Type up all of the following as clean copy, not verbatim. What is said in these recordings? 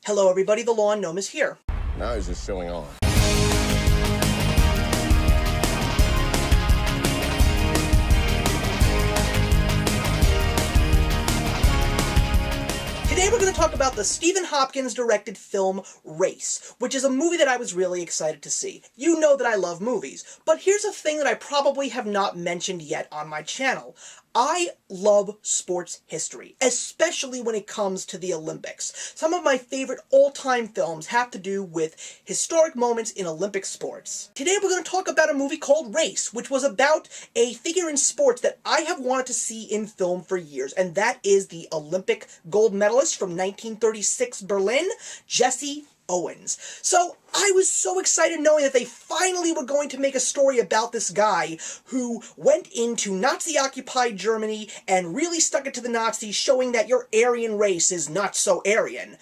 Hello everybody, the Lawn Gnome is here. Now he's just showing off. Today we're going to talk about the Stephen Hopkins directed film Race, which is a movie that I was really excited to see. You know that I love movies, but here's a thing that I probably have not mentioned yet on my channel. I love sports history, especially when it comes to the Olympics. Some of my favorite all-time films have to do with historic moments in Olympic sports. Today we're going to talk about a movie called Race, which was about a figure in sports that I have wanted to see in film for years, and that is the Olympic gold medalist from 1936 Berlin, Jesse Owens. So I was so excited knowing that they finally were going to make a story about this guy who went into Nazi-occupied Germany and really stuck it to the Nazis, showing that your Aryan race is not so Aryan.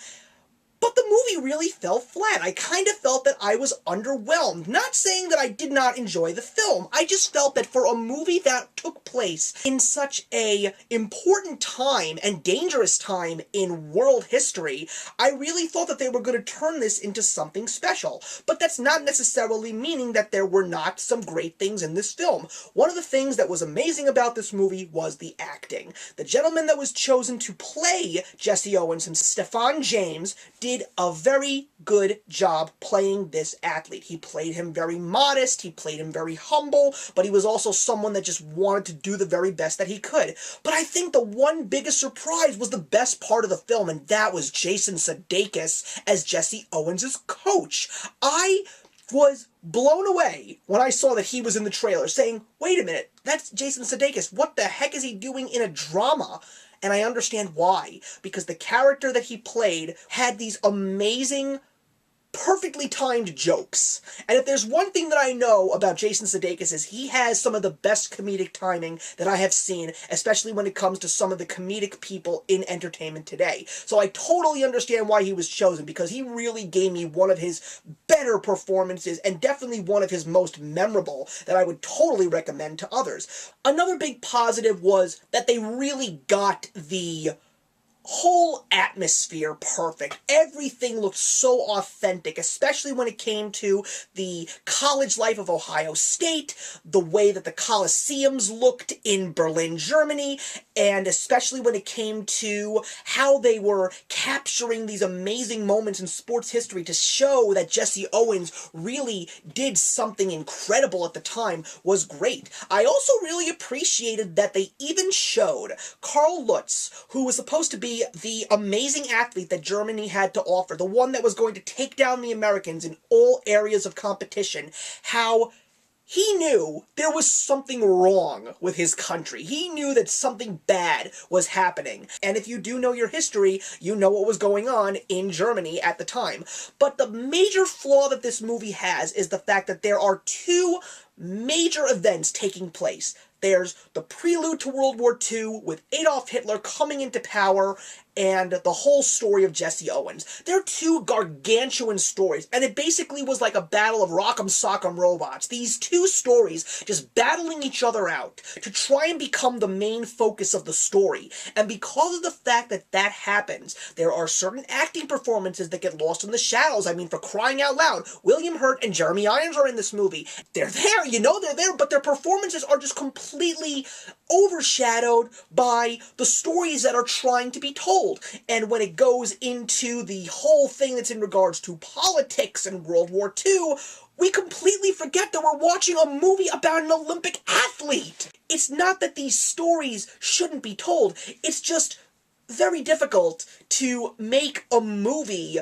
But the movie really fell flat. I kind of felt that I was underwhelmed. Not saying that I did not enjoy the film. I just felt that for a movie that took place in such a important time and dangerous time in world history, I really thought that they were going to turn this into something special. But that's not necessarily meaning that there were not some great things in this film. One of the things that was amazing about this movie was the acting. The gentleman that was chosen to play Jesse Owens, Stephan James, did a very good job playing this athlete. He played him very modest, he played him very humble, but he was also someone that just wanted to do the very best that he could. But I think the one biggest surprise was the best part of the film, and that was Jason Sudeikis as Jesse Owens' coach. I was blown away when I saw that he was in the trailer, saying, wait a minute, that's Jason Sudeikis. What the heck is he doing in a drama? And I understand why, because the character that he played had these amazing, perfectly timed jokes. And if there's one thing that I know about Jason Sudeikis is he has some of the best comedic timing that I have seen, especially when it comes to some of the comedic people in entertainment today. So I totally understand why he was chosen, because he really gave me one of his better performances and definitely one of his most memorable that I would totally recommend to others. Another big positive was that they really got the whole atmosphere perfect. Everything looked so authentic, especially when it came to the college life of Ohio State, the way that the Colosseums looked in Berlin, Germany, and especially when it came to how they were capturing these amazing moments in sports history to show that Jesse Owens really did something incredible at the time was great. I also really appreciated that they even showed Carl Lutz, who was supposed to be the amazing athlete that Germany had to offer, the one that was going to take down the Americans in all areas of competition, how he knew there was something wrong with his country. He knew that something bad was happening. And if you do know your history, you know what was going on in Germany at the time. But the major flaw that this movie has is the fact that there are two major events taking place. There's the prelude to World War II with Adolf Hitler coming into power and the whole story of Jesse Owens. They're two gargantuan stories, and it basically was like a battle of Rock'em Sock'em Robots. These two stories just battling each other out to try and become the main focus of the story. And because of the fact that that happens, there are certain acting performances that get lost in the shadows. I mean, for crying out loud, William Hurt and Jeremy Irons are in this movie. They're there, you know they're there, but their performances are just completely overshadowed by the stories that are trying to be told. And when it goes into the whole thing that's in regards to politics and World War II, we completely forget that we're watching a movie about an Olympic athlete. It's not that these stories shouldn't be told, it's just very difficult to make a movie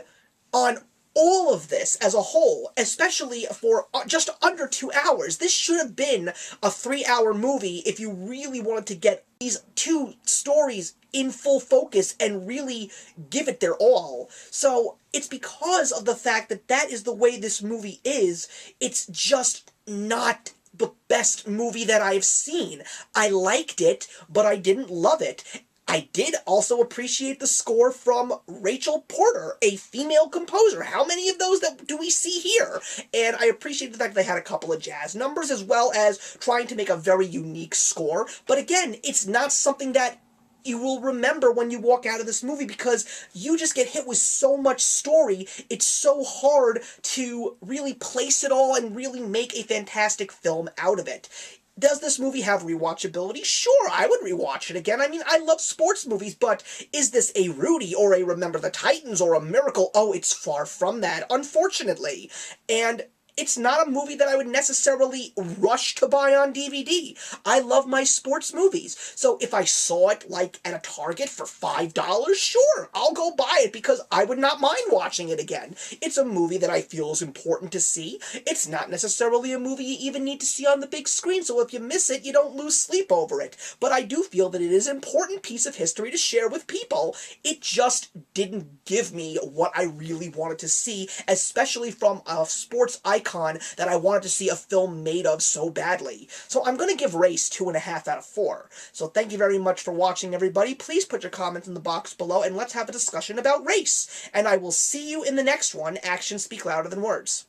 on all of this as a whole, especially for just under 2 hours. This should have been a 3-hour movie if you really wanted to get these two stories in full focus and really give it their all. So it's because of the fact that that is the way this movie is, it's just not the best movie that I've seen. I liked it, but I didn't love it. I did also appreciate the score from Rachel Porter, a female composer. How many of those do we see here? And I appreciate the fact they had a couple of jazz numbers as well as trying to make a very unique score. But again, it's not something that you will remember when you walk out of this movie, because you just get hit with so much story. It's so hard to really place it all and really make a fantastic film out of it. Does this movie have rewatchability? Sure, I would rewatch it again. I mean, I love sports movies, but is this a Rudy or a Remember the Titans or a Miracle? Oh, it's far from that, unfortunately. And it's not a movie that I would necessarily rush to buy on DVD. I love my sports movies. So if I saw it like at a Target for $5, sure, I'll go buy it because I would not mind watching it again. It's a movie that I feel is important to see. It's not necessarily a movie you even need to see on the big screen, so if you miss it, you don't lose sleep over it. But I do feel that it is an important piece of history to share with people. It just didn't give me what I really wanted to see, especially from a sports icon that I wanted to see a film made of so badly. So I'm going to give Race 2.5 out of 4. So thank you very much for watching, everybody. Please put your comments in the box below, and let's have a discussion about Race. And I will see you in the next one. Actions speak louder than words.